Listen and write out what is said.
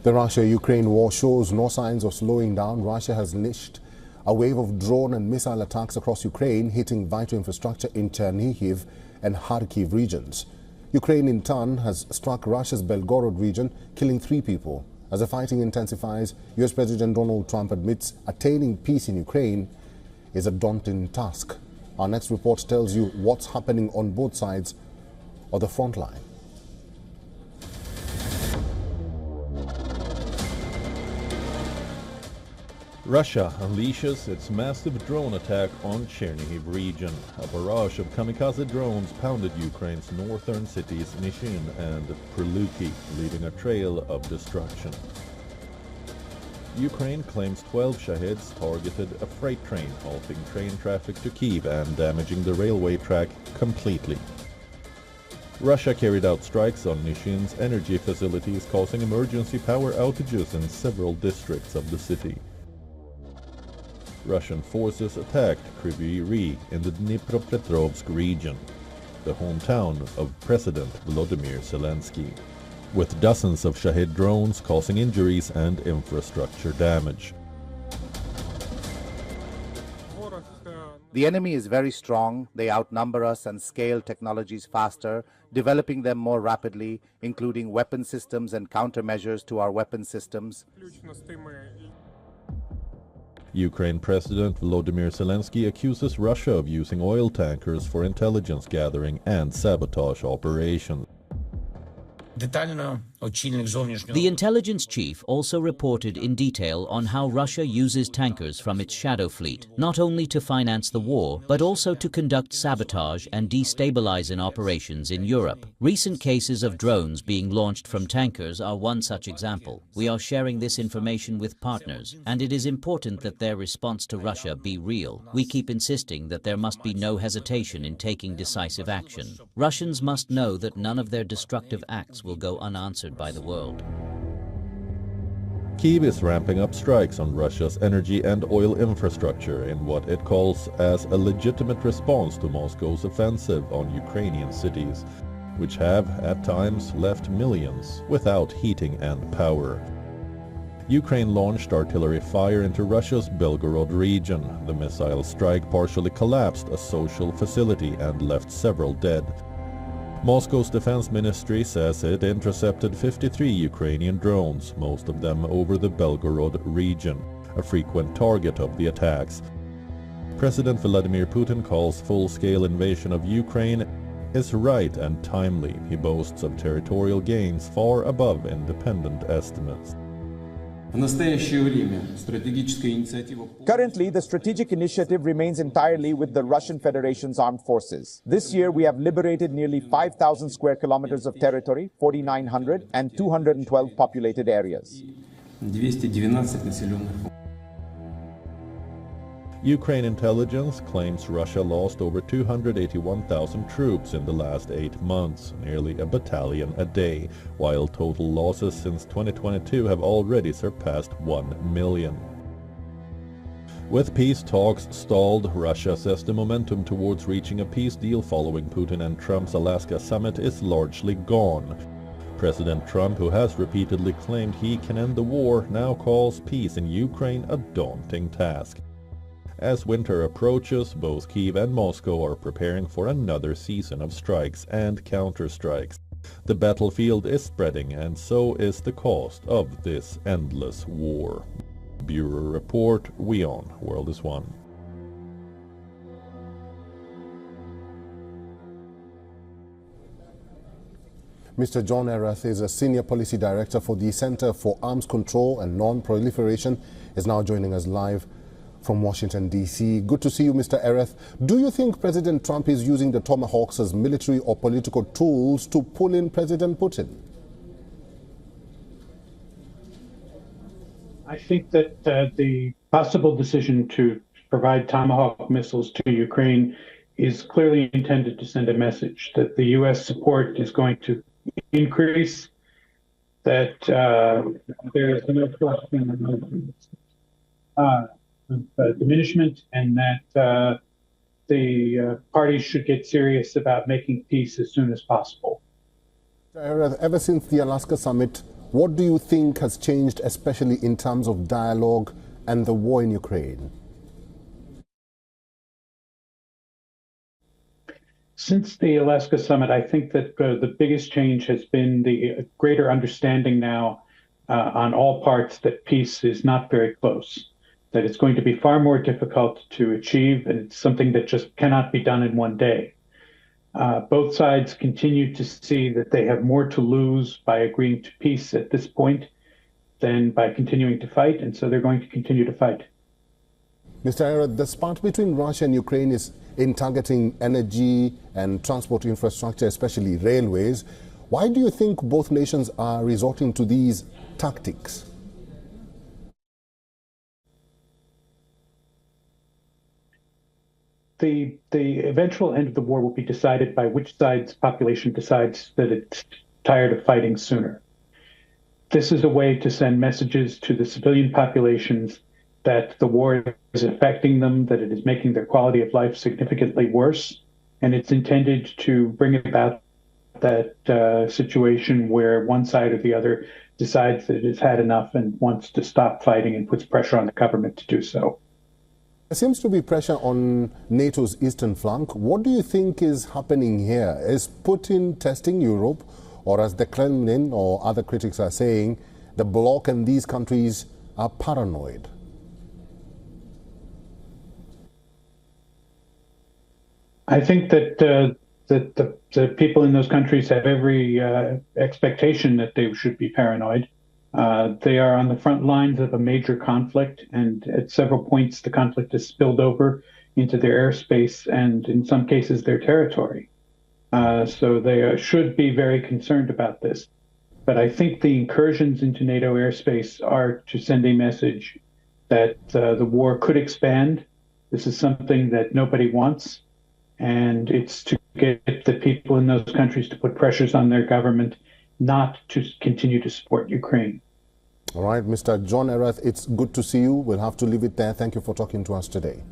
The Russia-Ukraine war shows no signs of slowing down. Russia has unleashed a wave of drone and missile attacks across Ukraine, hitting vital infrastructure in Kyiv and Kharkiv regions. Ukraine, in turn, has struck Russia's Belgorod region, killing 3 people. As the fighting intensifies, US President Donald Trump admits attaining peace in Ukraine is a daunting task. Our next report tells you what's happening on both sides of the front line. Russia unleashes its massive drone attack on Chernihiv region. A barrage of kamikaze drones pounded Ukraine's northern cities Nishin and Pryluki, leaving a trail of destruction. Ukraine claims 12 Shaheeds targeted a freight train, halting train traffic to Kyiv and damaging the railway track completely. Russia carried out strikes on Nishin's energy facilities, causing emergency power outages in several districts of the city. Russian forces attacked Kryvyi Rih in the Dnipropetrovsk region, the hometown of President Volodymyr Zelensky, with dozens of Shahed drones causing injuries and infrastructure damage. The enemy is very strong. They outnumber us and scale technologies faster, developing them more rapidly, including weapon systems and countermeasures to our weapon systems. Ukraine President Volodymyr Zelensky accuses Russia of using oil tankers for intelligence gathering and sabotage operations. The intelligence chief also reported in detail on how Russia uses tankers from its shadow fleet, not only to finance the war, but also to conduct sabotage and destabilizing operations in Europe. Recent cases of drones being launched from tankers are one such example. We are sharing this information with partners, and it is important that their response to Russia be real. We keep insisting that there must be no hesitation in taking decisive action. Russians must know that none of their destructive acts will go unanswered by the world. Kyiv is ramping up strikes on Russia's energy and oil infrastructure in what it calls as a legitimate response to Moscow's offensive on Ukrainian cities, which have at times left millions without heating and power. Ukraine launched artillery fire into Russia's Belgorod region. The missile strike partially collapsed a social facility and left several dead. Moscow's defense ministry says it intercepted 53 Ukrainian drones, most of them over the Belgorod region, a frequent target of the attacks. President Vladimir Putin calls full-scale invasion of Ukraine is right and timely. He boasts of territorial gains far above independent estimates. Currently, the strategic initiative remains entirely with the Russian Federation's armed forces. This year, we have liberated nearly 5,000 square kilometers of territory, 4,900 and 212 populated areas. Ukraine intelligence claims Russia lost over 281,000 troops in the last 8 months, nearly a battalion a day, while total losses since 2022 have already surpassed 1 million. With peace talks stalled, Russia says the momentum towards reaching a peace deal following Putin and Trump's Alaska summit is largely gone. President Trump, who has repeatedly claimed he can end the war, now calls peace in Ukraine a daunting task. As winter approaches, both Kyiv and Moscow are preparing for another season of strikes and counterstrikes. The battlefield is spreading, and so is the cost of this endless war. Bureau Report, WION, World is One. Mr. John Erath is a Senior Policy Director for the Center for Arms Control and Non-Proliferation, is now joining us live from Washington, D.C. Good to see you, Mr. Erath. Do you think President Trump is using the Tomahawks as military or political tools to pull in President Putin? I think that the possible decision to provide Tomahawk missiles to Ukraine is clearly intended to send a message that the U.S. support is going to increase, that there is no question of diminishment, and that the parties should get serious about making peace as soon as possible. Ever since the Alaska summit, What do you think has changed, especially in terms of dialogue and the war in Ukraine? Since the Alaska summit, I think that the biggest change has been the greater understanding now on all parts that peace is not very close, that it's going to be far more difficult to achieve, and it's something that just cannot be done in one day. Both sides continue to see that they have more to lose by agreeing to peace at this point than by continuing to fight, and so they're going to continue to fight. Mr. Arath, the spat between Russia and Ukraine is in targeting energy and transport infrastructure, especially railways. Why do you think both nations are resorting to these tactics? The eventual end of the war will be decided by which side's population decides that it's tired of fighting sooner. This is a way to send messages to the civilian populations that the war is affecting them, that it is making their quality of life significantly worse, and it's intended to bring about that situation where one side or the other decides that it has had enough and wants to stop fighting and puts pressure on the government to do so. There seems to be pressure on NATO's eastern flank. What do you think is happening here? Is Putin testing Europe, or as the Kremlin or other critics are saying, the bloc and these countries are paranoid? I think that the people in those countries have every expectation that they should be paranoid. They are on the front lines of a major conflict, and at several points the conflict has spilled over into their airspace and in some cases their territory. So they should be very concerned about this. But I think the incursions into NATO airspace are to send a message that the war could expand. This is something that nobody wants. And it's to get the people in those countries to put pressures on their government not to continue to support Ukraine. All right, Mr. John Arath, it's good to see you. We'll have to leave it there. Thank you for talking to us today.